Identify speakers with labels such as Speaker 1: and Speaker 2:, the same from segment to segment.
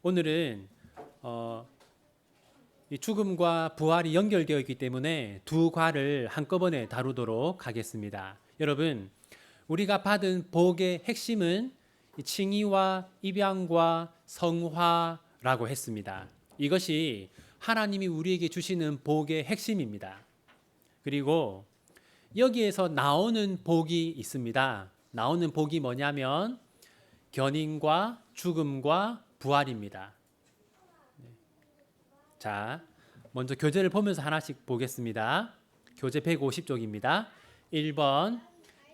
Speaker 1: 오늘은 이 죽음과 부활이 연결되어 있기 때문에 두 과를 한꺼번에 다루도록 하겠습니다. 여러분, 우리가 받은 복의 핵심은 칭의와 입양과 성화라고 했습니다. 이것이 하나님이 우리에게 주시는 복의 핵심입니다. 그리고 여기에서 나오는 복이 있습니다. 나오는 복이 뭐냐면 견인과 죽음과 부활입니다. 자, 먼저 교재를 보면서 하나씩 보겠습니다. 교재 150쪽입니다. 1번,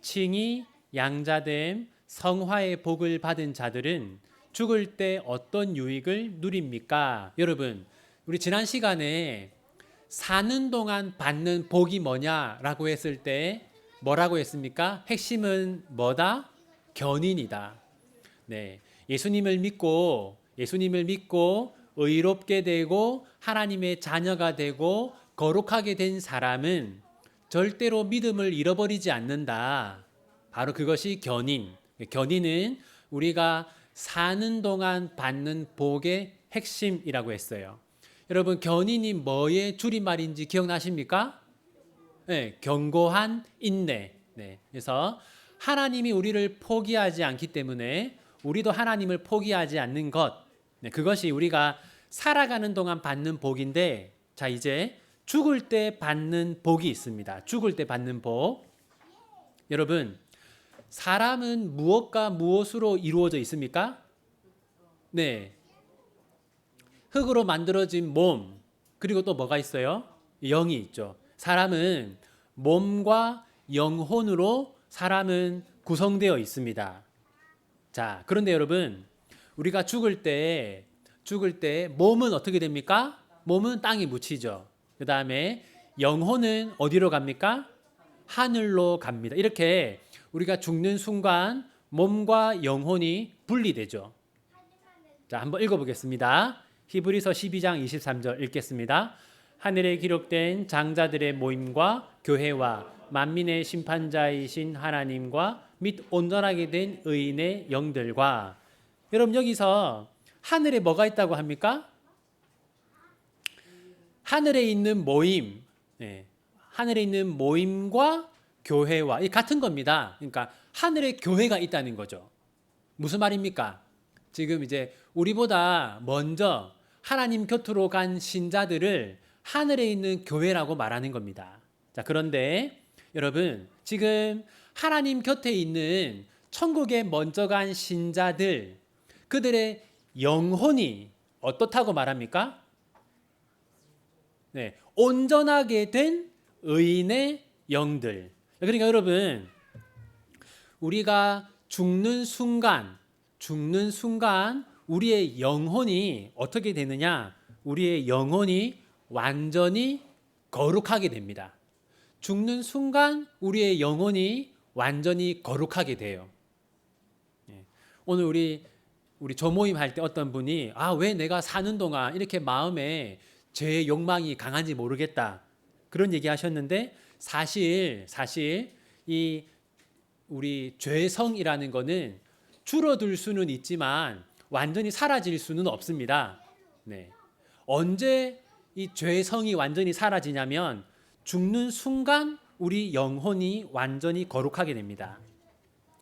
Speaker 1: 칭의, 양자됨, 성화의 복을 받은 자들은 죽을 때 어떤 유익을 누립니까? 여러분, 우리 지난 시간에 사는 동안 받는 복이 뭐냐라고 했을 때 뭐라고 했습니까? 핵심은 뭐다? 견인이다. 네, 예수님을 믿고 의롭게 되고 하나님의 자녀가 되고 거룩하게 된 사람은 절대로 믿음을 잃어버리지 않는다. 바로 그것이 견인. 견인은 우리가 사는 동안 받는 복의 핵심이라고 했어요. 여러분, 견인이 뭐의 줄임말인지 기억나십니까? 네, 견고한 인내. 네, 그래서 하나님이 우리를 포기하지 않기 때문에 우리도 하나님을 포기하지 않는 것. 네, 그것이 우리가 살아가는 동안 받는 복인데, 자, 이제 죽을 때 받는 복이 있습니다. 죽을 때 받는 복. 여러분, 사람은 무엇과 무엇으로 이루어져 있습니까? 네. 흙으로 만들어진 몸, 그리고 또 뭐가 있어요? 영이 있죠. 사람은 몸과 영혼으로 사람은 구성되어 있습니다. 자, 그런데 여러분, 우리가 죽을 때 몸은 어떻게 됩니까? 몸은 땅에 묻히죠. 그 다음에 영혼은 어디로 갑니까? 하늘로 갑니다. 이렇게 우리가 죽는 순간 몸과 영혼이 분리되죠. 자, 한번 읽어보겠습니다. 히브리서 12장 23절 읽겠습니다. 하늘에 기록된 장자들의 모임과 교회와 만민의 심판자이신 하나님과 및 온전하게 된 의인의 영들과. 여러분, 여기서 하늘에 뭐가 있다고 합니까? 하늘에 있는 모임, 네. 하늘에 있는 모임과 교회와 이 같은 겁니다. 그러니까 하늘에 교회가 있다는 거죠. 무슨 말입니까? 지금 이제 우리보다 먼저 하나님 곁으로 간 신자들을 하늘에 있는 교회라고 말하는 겁니다. 자, 그런데 여러분, 지금 하나님 곁에 있는 천국에 먼저 간 신자들, 그들의 영혼이 어떻다고 말합니까? 네, 온전하게 된 의인의 영들. 그러니까 여러분, 우리가 죽는 순간 우리의 영혼이 어떻게 되느냐? 우리의 영혼이 완전히 거룩하게 됩니다. 죽는 순간 우리의 영혼이 완전히 거룩하게 돼요. 오늘 우리 조모임 할 때 어떤 분이 왜 내가 사는 동안 이렇게 마음에 죄의 욕망이 강한지 모르겠다, 그런 얘기 하셨는데, 사실 이 우리 죄성이라는 거는 줄어들 수는 있지만 완전히 사라질 수는 없습니다. 네. 언제 이 죄성이 완전히 사라지냐면 죽는 순간 우리 영혼이 완전히 거룩하게 됩니다.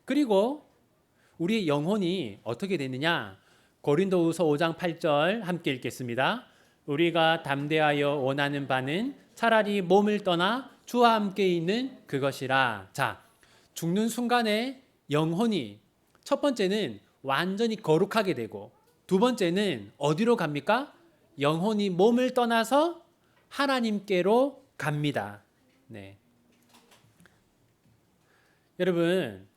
Speaker 1: 그리고 우리 영혼이 어떻게 되느냐? 고린도후서 5장 8절 함께 읽겠습니다. 우리가 담대하여 원하는 바는 차라리 몸을 떠나 주와 함께 있는 그것이라. 자, 죽는 순간에 영혼이 첫 번째는 완전히 거룩하게 되고, 두 번째는 어디로 갑니까? 영혼이 몸을 떠나서 하나님께로 갑니다. 네. 여러분,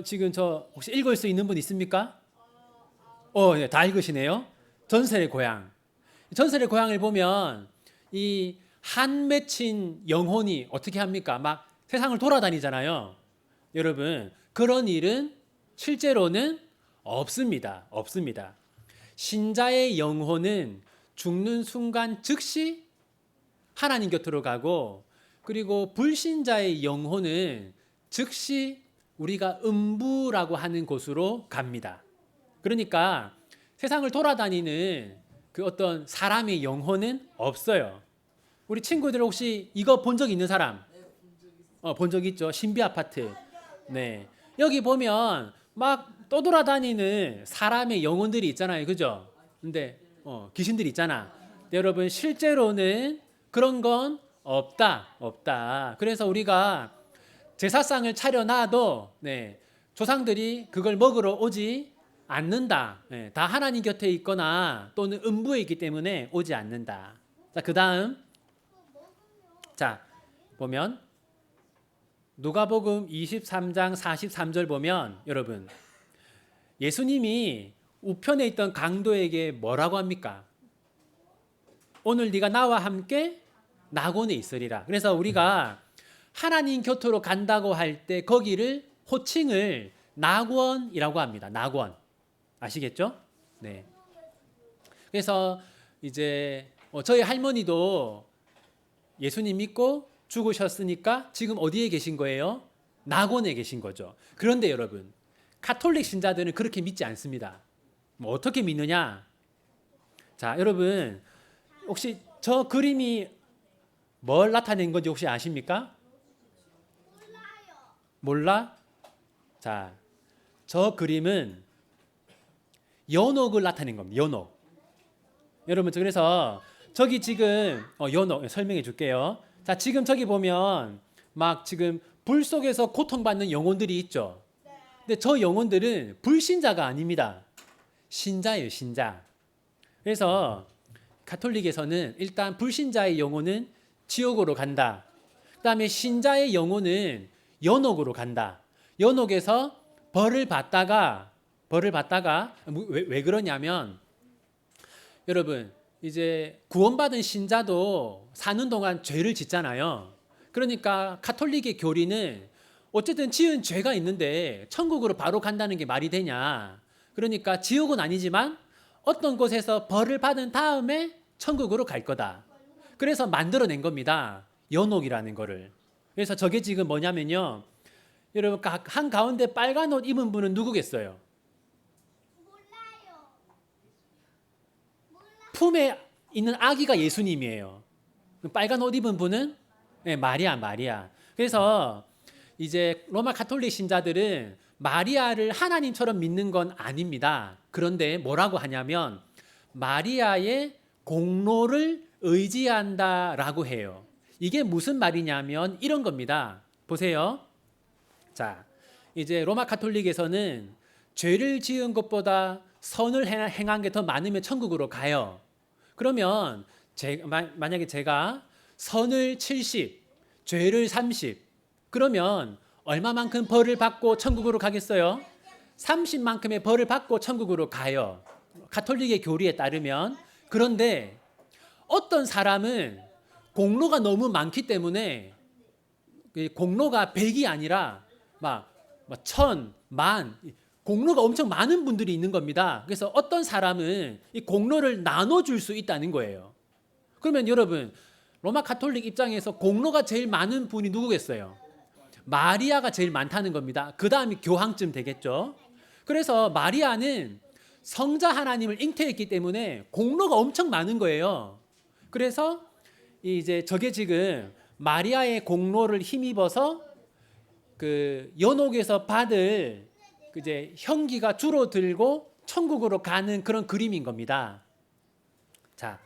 Speaker 1: 지금 저 혹시 읽을 수 있는 분 있습니까? 네, 다 읽으시네요. 전설의 고향. 전설의 고향을 보면 이 한 맺힌 영혼이 어떻게 합니까? 막 세상을 돌아다니잖아요. 여러분, 그런 일은 실제로는 없습니다. 신자의 영혼은 죽는 순간 즉시 하나님 곁으로 가고, 그리고 불신자의 영혼은 즉시 우리가 음부라고 하는 곳으로 갑니다. 그러니까 세상을 돌아다니는 그 어떤 사람의 영혼은 없어요. 우리 친구들 혹시 이거 본 적 있는 사람? 본 적 있죠. 신비 아파트. 네. 여기 보면 막 떠돌아다니는 사람의 영혼들이 있잖아요. 그죠? 근데 귀신들이 있잖아. 근데 여러분 실제로는 그런 건 없다. 그래서 우리가 제사상을 차려놔도 조상들이 그걸 먹으러 오지 않는다. 다 하나님 곁에 있거나 또는 음부에 있기 때문에 오지 않는다. 자, 그다음 자, 보면 누가복음 23장 43절 보면 여러분 예수님이 우편에 있던 강도에게 뭐라고 합니까? 오늘 네가 나와 함께 낙원에 있으리라. 그래서 우리가 하나님 곁으로 간다고 할 때 거기를 호칭을 낙원이라고 합니다. 낙원. 아시겠죠? 네. 그래서 이제 저희 할머니도 예수님 믿고 죽으셨으니까 지금 어디에 계신 거예요? 낙원에 계신 거죠. 그런데 여러분, 가톨릭 신자들은 그렇게 믿지 않습니다. 뭐 어떻게 믿느냐? 자, 여러분, 혹시 저 그림이 뭘 나타낸 건지 혹시 아십니까? 몰라? 자, 저 그림은 연옥을 나타낸 겁니다. 연옥. 여러분, 그래서 저기 지금 연옥 설명해 줄게요. 자, 지금 저기 보면 막 지금 불 속에서 고통받는 영혼들이 있죠. 근데 저 영혼들은 불신자가 아닙니다. 신자예요, 신자. 그래서 가톨릭에서는 일단 불신자의 영혼은 지옥으로 간다. 그다음에 신자의 영혼은 연옥으로 간다. 연옥에서 벌을 받다가 왜 그러냐면 여러분 이제 구원받은 신자도 사는 동안 죄를 짓잖아요. 그러니까 가톨릭의 교리는 어쨌든 지은 죄가 있는데 천국으로 바로 간다는 게 말이 되냐. 그러니까 지옥은 아니지만 어떤 곳에서 벌을 받은 다음에 천국으로 갈 거다. 그래서 만들어낸 겁니다. 연옥이라는 거를. 그래서 저게 지금 뭐냐면요. 여러분 한 가운데 빨간 옷 입은 분은 누구겠어요? 품에 있는 아기가 예수님이에요. 빨간 옷 입은 분은 마리아. 그래서 이제 로마 가톨릭 신자들은 마리아를 하나님처럼 믿는 건 아닙니다. 그런데 뭐라고 하냐면 마리아의 공로를 의지한다라고 해요. 이게 무슨 말이냐면 이런 겁니다. 보세요. 자, 이제 로마 가톨릭에서는 죄를 지은 것보다 선을 행한 게 더 많으면 천국으로 가요. 그러면 만약에 제가 선을 70, 죄를 30, 그러면 얼마만큼 벌을 받고 천국으로 가겠어요? 30만큼의 벌을 받고 천국으로 가요. 가톨릭의 교리에 따르면. 그런데 어떤 사람은 공로가 너무 많기 때문에 공로가 100이 아니라 막 1000, 만 공로가 엄청 많은 분들이 있는 겁니다. 그래서 어떤 사람은 이 공로를 나눠줄 수 있다는 거예요. 그러면 여러분 로마 가톨릭 입장에서 공로가 제일 많은 분이 누구겠어요? 마리아가 제일 많다는 겁니다. 그 다음이 교황쯤 되겠죠. 그래서 마리아는 성자 하나님을 잉태했기 때문에 공로가 엄청 많은 거예요. 그래서 이제 저게 지금 마리아의 공로를 힘입어서 그 연옥에서 받을 이제 형기가 줄어들고 천국으로 가는 그런 그림인 겁니다. 자,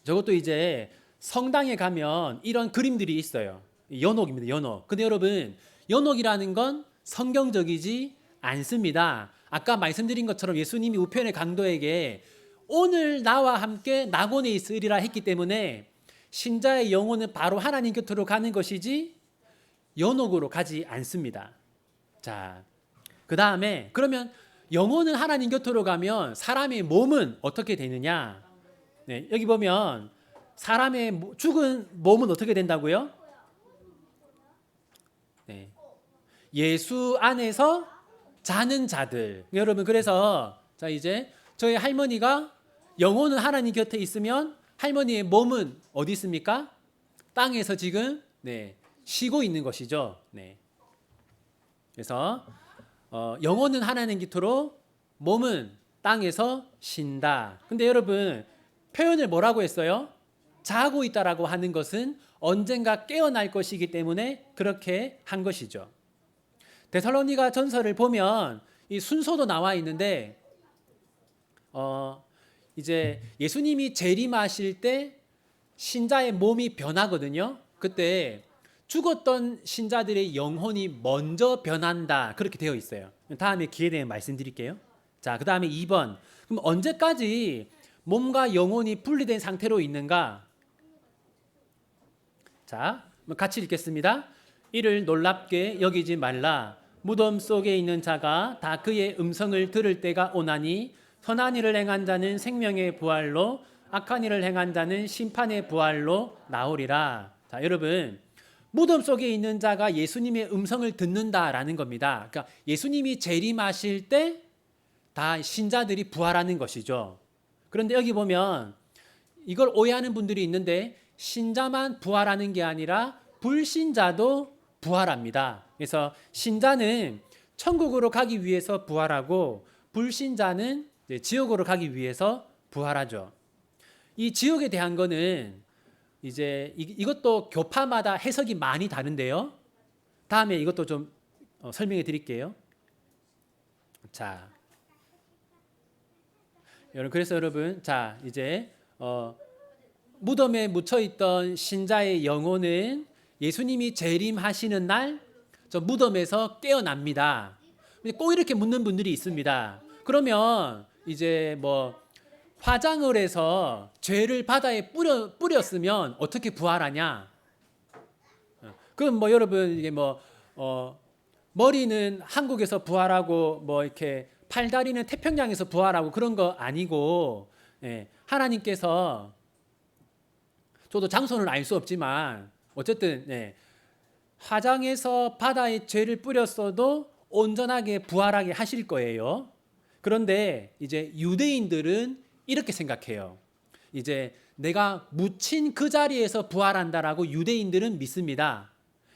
Speaker 1: 저것도 이제 성당에 가면 이런 그림들이 있어요. 연옥입니다. 연옥. 근데 여러분 연옥이라는 건 성경적이지 않습니다. 아까 말씀드린 것처럼 예수님이 우편의 강도에게 오늘 나와 함께 낙원에 있으리라 했기 때문에 신자의 영혼은 바로 하나님 곁으로 가는 것이지 연옥으로 가지 않습니다. 자, 그 다음에 그러면 영혼은 하나님 곁으로 가면 사람의 몸은 어떻게 되느냐? 네, 여기 보면 사람의 죽은 몸은 어떻게 된다고요? 네, 예수 안에서 자는 자들. 여러분 그래서 자 이제 저희 할머니가 영혼은 하나님 곁에 있으면 할머니의 몸은 어디 있습니까? 땅에서 지금 쉬고 있는 것이죠. 네. 그래서 영혼은 하나님 곁으로 몸은 땅에서 쉰다. 근데 여러분 표현을 뭐라고 했어요? 자고 있다라고 하는 것은 언젠가 깨어날 것이기 때문에 그렇게 한 것이죠. 데살로니가 전서를 보면 이 순서도 나와 있는데 이제 예수님이 재림하실 때 신자의 몸이 변하거든요. 그때 죽었던 신자들의 영혼이 먼저 변한다. 그렇게 되어 있어요. 다음에 기회 되면 말씀드릴게요. 자, 그 다음에 2번. 그럼 언제까지 몸과 영혼이 분리된 상태로 있는가? 자, 같이 읽겠습니다. 이를 놀랍게 여기지 말라. 무덤 속에 있는 자가 다 그의 음성을 들을 때가 오나니 선한 일을 행한 자는 생명의 부활로 악한 일을 행한 자는 심판의 부활로 나오리라. 자, 여러분 무덤 속에 있는 자가 예수님의 음성을 듣는다라는 겁니다. 그러니까 예수님이 재림하실 때 다 신자들이 부활하는 것이죠. 그런데 여기 보면 이걸 오해하는 분들이 있는데 신자만 부활하는 게 아니라 불신자도 부활합니다. 그래서 신자는 천국으로 가기 위해서 부활하고 불신자는 지옥으로 가기 위해서 부활하죠. 이 지옥에 대한 거는 이제 이것도 교파마다 해석이 많이 다른데요. 다음에 이것도 좀 설명해 드릴게요. 자, 그래서 여러분, 자 이제 무덤에 묻혀 있던 신자의 영혼은 예수님이 재림하시는 날 저 무덤에서 깨어납니다. 꼭 이렇게 묻는 분들이 있습니다. 그러면 이제 뭐 화장을 해서 죄를 바다에 뿌렸으면 어떻게 부활하냐? 그럼 뭐 여러분 이게 뭐 머리는 한국에서 부활하고 뭐 이렇게 팔다리는 태평양에서 부활하고 그런 거 아니고 하나님께서 저도 장소는 알 수 없지만 어쨌든 화장해서 바다에 죄를 뿌렸어도 온전하게 부활하게 하실 거예요. 그런데 이제 유대인들은 이렇게 생각해요. 이제 내가 묻힌 그 자리에서 부활한다라고 유대인들은 믿습니다.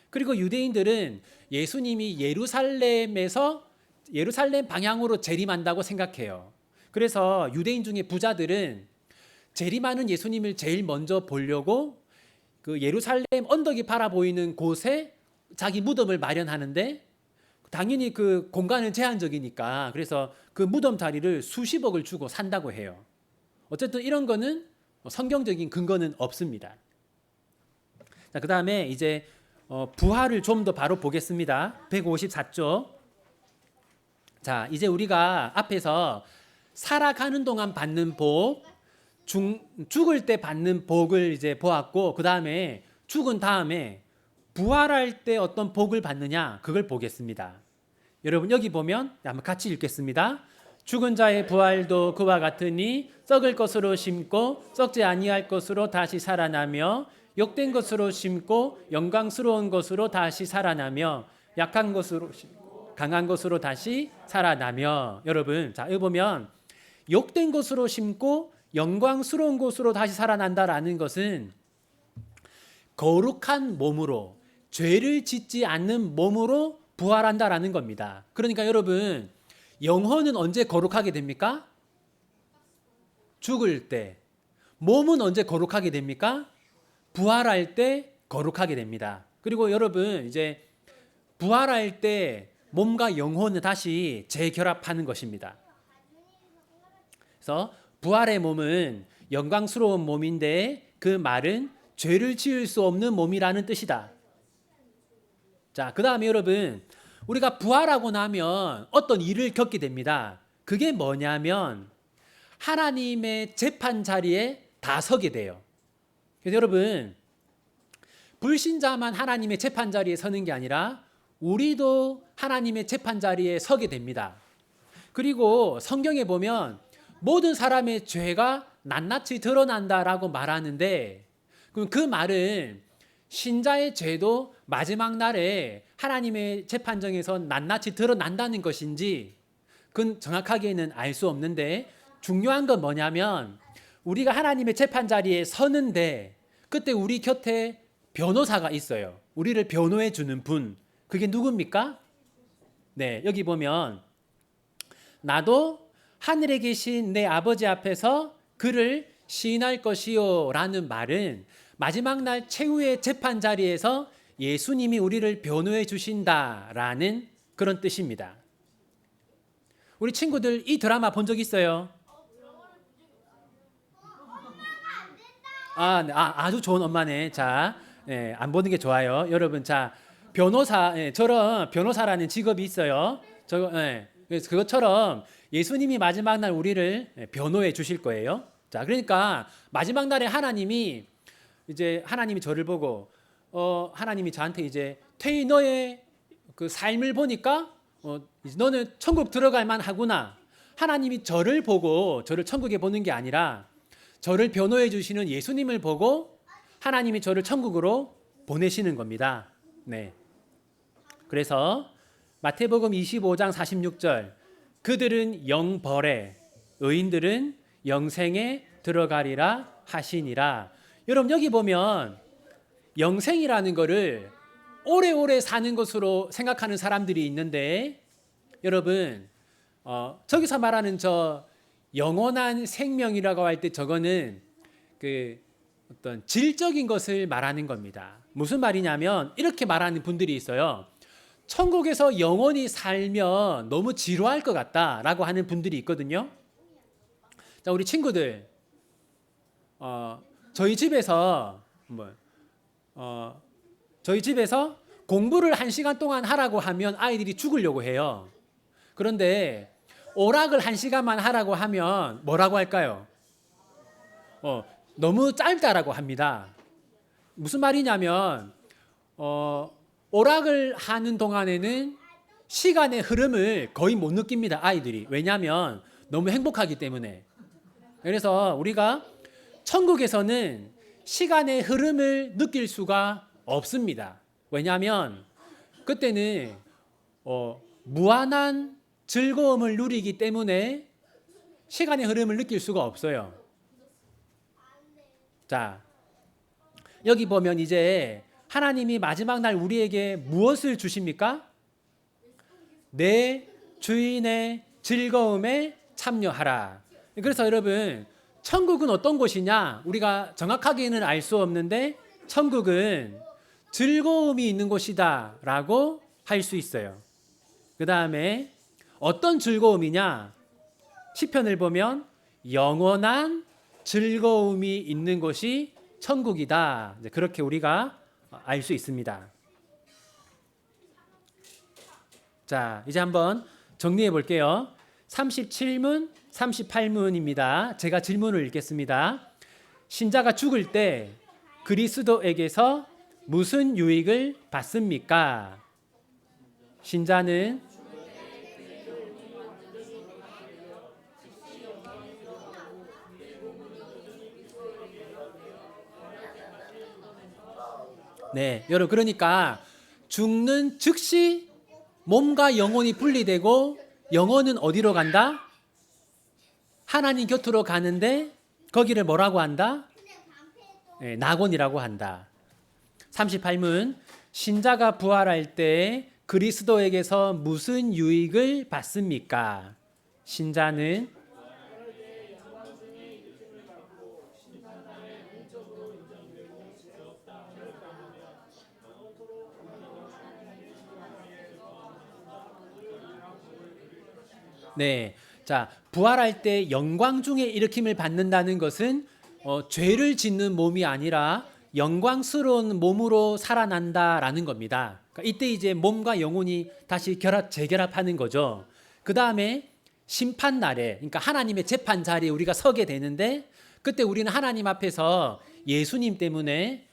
Speaker 1: 그리고 유대인들은 예수님이 예루살렘 방향으로 재림한다고 생각해요. 그래서 유대인 중에 부자들은 재림하는 예수님을 제일 먼저 보려고 그 예루살렘 언덕이 바라보이는 곳에 자기 무덤을 마련하는데 당연히 그 공간은 제한적이니까 그래서 그 무덤 자리를 수십억을 주고 산다고 해요. 어쨌든 이런 거는 성경적인 근거는 없습니다. 자, 그다음에 이제 부활을 좀 더 바로 보겠습니다. 154쪽. 자, 이제 우리가 앞에서 살아가는 동안 받는 복, 죽을 때 받는 복을 이제 보았고, 그 다음에 죽은 다음에 부활할 때 어떤 복을 받느냐, 그걸 보겠습니다. 여러분 여기 보면 한번 같이 읽겠습니다. 죽은 자의 부활도 그와 같으니 썩을 것으로 심고 썩지 아니할 것으로 다시 살아나며 욕된 것으로 심고 영광스러운 것으로 다시 살아나며 약한 것으로 심고 강한 것으로 다시 살아나며. 여러분 자 여기 보면 욕된 것으로 심고 영광스러운 것으로 다시 살아난다라는 것은 거룩한 몸으로 죄를 짓지 않는 몸으로 부활한다라는 겁니다. 그러니까 여러분 영혼은 언제 거룩하게 됩니까? 죽을 때. 몸은 언제 거룩하게 됩니까? 부활할 때 거룩하게 됩니다. 그리고 여러분 이제 부활할 때 몸과 영혼을 다시 재결합하는 것입니다. 그래서 부활의 몸은 영광스러운 몸인데 그 말은 죄를 지을 수 없는 몸이라는 뜻이다. 자, 그 다음에 여러분 우리가 부활하고 나면 어떤 일을 겪게 됩니다. 그게 뭐냐면 하나님의 재판 자리에 다 서게 돼요. 그래서 여러분 불신자만 하나님의 재판 자리에 서는 게 아니라 우리도 하나님의 재판 자리에 서게 됩니다. 그리고 성경에 보면 모든 사람의 죄가 낱낱이 드러난다라고 말하는데 그럼 그 말은 신자의 죄도 마지막 날에 하나님의 재판정에서 낱낱이 드러난다는 것인지 그건 정확하게는 알 수 없는데 중요한 건 뭐냐면 우리가 하나님의 재판 자리에 서는데 그때 우리 곁에 변호사가 있어요. 우리를 변호해 주는 분. 그게 누굽니까? 네, 여기 보면 나도 하늘에 계신 내 아버지 앞에서 그를 시인할 것이요 라는 말은 마지막 날 최후의 재판 자리에서 예수님이 우리를 변호해 주신다라는 그런 뜻입니다. 우리 친구들 이 드라마 본 적 있어요? 아주 좋은 엄마네. 자, 안 보는 게 좋아요. 여러분, 자, 변호사, 저런 변호사라는 직업이 있어요. 그래서 그것처럼 예수님이 마지막 날 우리를 변호해 주실 거예요. 자, 그러니까 마지막 날에 하나님이 저를 보고, 하나님이 저한테 이제 태희 너의 그 삶을 보니까, 이제 너는 천국 들어갈 만하구나. 하나님이 저를 보고 저를 천국에 보는 게 아니라 저를 변호해 주시는 예수님을 보고 하나님이 저를 천국으로 보내시는 겁니다. 네. 그래서 마태복음 25장 46절 그들은 영벌에 의인들은 영생에 들어가리라 하시니라. 여러분 여기 보면 영생이라는 거를 오래오래 사는 것으로 생각하는 사람들이 있는데 여러분 저기서 말하는 저 영원한 생명이라고 할 때 저거는 그 어떤 질적인 것을 말하는 겁니다. 무슨 말이냐면 이렇게 말하는 분들이 있어요. 천국에서 영원히 살면 너무 지루할 것 같다라고 하는 분들이 있거든요. 자, 우리 친구들, 저희 집에서 공부를 1시간 동안 하라고 하면 아이들이 죽으려고 해요. 그런데 오락을 1시간만 하라고 하면 뭐라고 할까요? 너무 짧다라고 합니다. 무슨 말이냐면 오락을 하는 동안에는 시간의 흐름을 거의 못 느낍니다. 아이들이. 왜냐하면 너무 행복하기 때문에. 그래서 우리가 천국에서는 시간의 흐름을 느낄 수가 없습니다. 왜냐하면 그때는 무한한 즐거움을 누리기 때문에 시간의 흐름을 느낄 수가 없어요. 자, 여기 보면 이제 하나님이 마지막 날 우리에게 무엇을 주십니까? 내 주인의 즐거움에 참여하라. 그래서 여러분, 천국은 어떤 곳이냐? 우리가 정확하게는 알 수 없는데 천국은 즐거움이 있는 곳이다 라고 할 수 있어요. 그 다음에 어떤 즐거움이냐? 시편을 보면 영원한 즐거움이 있는 곳이 천국이다. 그렇게 우리가 알 수 있습니다. 자, 이제 한번 정리해 볼게요. 37문, 38문입니다. 제가 질문을 읽겠습니다. 신자가 죽을 때 그리스도에게서 무슨 유익을 받습니까? 신자는 네, 여러분 그러니까 죽는 즉시 몸과 영혼이 분리되고 영혼은 어디로 간다? 하나님 곁으로 가는데 거기를 뭐라고 한다? 네, 낙원이라고 한다. 38문 신자가 부활할 때 그리스도에게서 무슨 유익을 받습니까? 신자는 네, 자 부활할 때 영광 중에 일으킴을 받는다는 것은 죄를 짓는 몸이 아니라 영광스러운 몸으로 살아난다라는 겁니다. 그러니까 이때 이제 몸과 영혼이 다시 재결합하는 거죠. 그 다음에 심판 날에, 그러니까 하나님의 재판 자리에 우리가 서게 되는데 그때 우리는 하나님 앞에서 예수님 때문에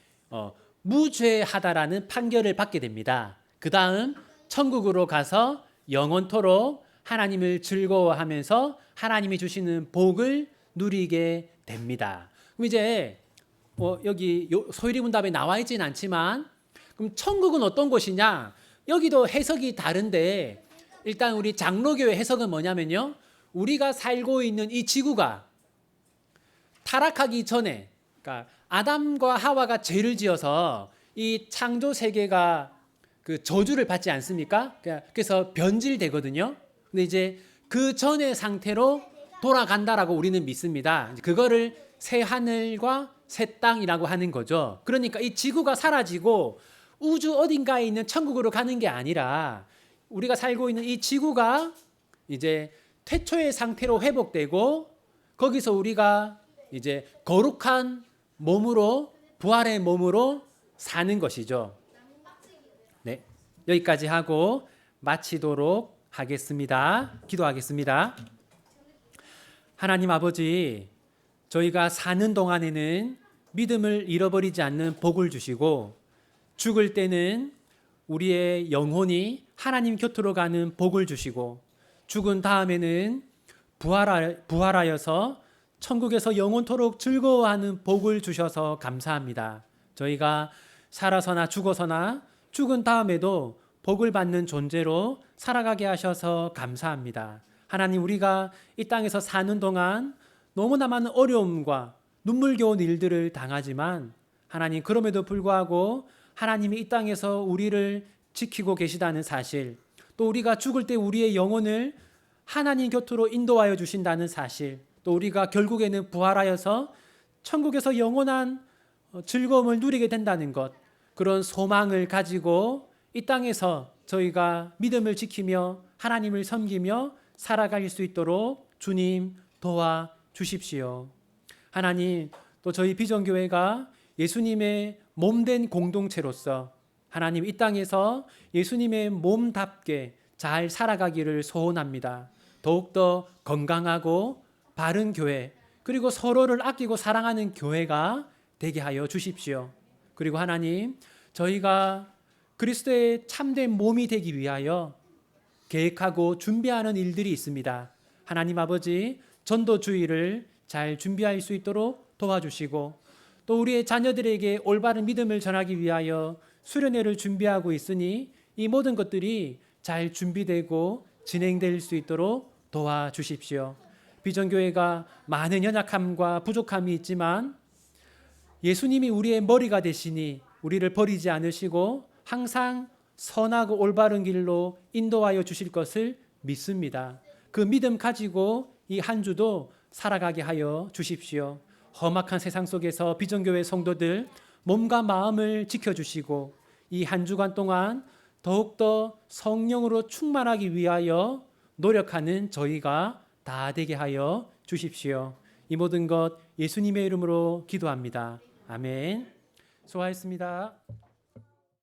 Speaker 1: 무죄하다라는 판결을 받게 됩니다. 그 다음 천국으로 가서 영원토록 하나님을 즐거워하면서 하나님이 주시는 복을 누리게 됩니다. 그럼 이제 여기 소일이문답에 나와 있지는 않지만 그럼 천국은 어떤 곳이냐? 여기도 해석이 다른데 일단 우리 장로교의 해석은 뭐냐면요. 우리가 살고 있는 이 지구가 타락하기 전에, 그러니까 아담과 하와가 죄를 지어서 이 창조 세계가 그 저주를 받지 않습니까? 그래서 변질되거든요. 근데 이제 그 전의 상태로 돌아간다라고 우리는 믿습니다. 그거를 새 하늘과 새 땅이라고 하는 거죠. 그러니까 이 지구가 사라지고 우주 어딘가에 있는 천국으로 가는 게 아니라 우리가 살고 있는 이 지구가 이제 태초의 상태로 회복되고 거기서 우리가 이제 거룩한 몸으로 부활의 몸으로 사는 것이죠. 네, 여기까지 하고 마치도록 하겠습니다. 기도하겠습니다. 하나님 아버지, 저희가 사는 동안에는 믿음을 잃어버리지 않는 복을 주시고 죽을 때는 우리의 영혼이 하나님 곁으로 가는 복을 주시고 죽은 다음에는 부활하여서 천국에서 영원토록 즐거워하는 복을 주셔서 감사합니다. 저희가 살아서나 죽어서나 죽은 다음에도 복을 받는 존재로 살아가게 하셔서 감사합니다. 하나님, 우리가 이 땅에서 사는 동안 너무나 많은 어려움과 눈물겨운 일들을 당하지만 하나님, 그럼에도 불구하고 하나님이 이 땅에서 우리를 지키고 계시다는 사실, 또 우리가 죽을 때 우리의 영혼을 하나님 곁으로 인도하여 주신다는 사실, 또 우리가 결국에는 부활하여서 천국에서 영원한 즐거움을 누리게 된다는 것, 그런 소망을 가지고 이 땅에서 저희가 믿음을 지키며 하나님을 섬기며 살아갈 수 있도록 주님 도와 주십시오. 하나님, 또 저희 비전교회가 예수님의 몸된 공동체로서 하나님 이 땅에서 예수님의 몸답게 잘 살아가기를 소원합니다. 더욱더 건강하고 바른 교회, 그리고 서로를 아끼고 사랑하는 교회가 되게 하여 주십시오. 그리고 하나님, 저희가 그리스도의 참된 몸이 되기 위하여 계획하고 준비하는 일들이 있습니다. 하나님 아버지, 전도주의를 잘 준비할 수 있도록 도와주시고 또 우리의 자녀들에게 올바른 믿음을 전하기 위하여 수련회를 준비하고 있으니 이 모든 것들이 잘 준비되고 진행될 수 있도록 도와주십시오. 비전교회가 많은 연약함과 부족함이 있지만 예수님이 우리의 머리가 되시니 우리를 버리지 않으시고 항상 선하고 올바른 길로 인도하여 주실 것을 믿습니다. 그 믿음 가지고 이 한 주도 살아가게 하여 주십시오. 험악한 세상 속에서 비전교회 성도들 몸과 마음을 지켜주시고 이 한 주간 동안 더욱더 성령으로 충만하기 위하여 노력하는 저희가 다 되게 하여 주십시오. 이 모든 것 예수님의 이름으로 기도합니다. 아멘. 수고하셨습니다.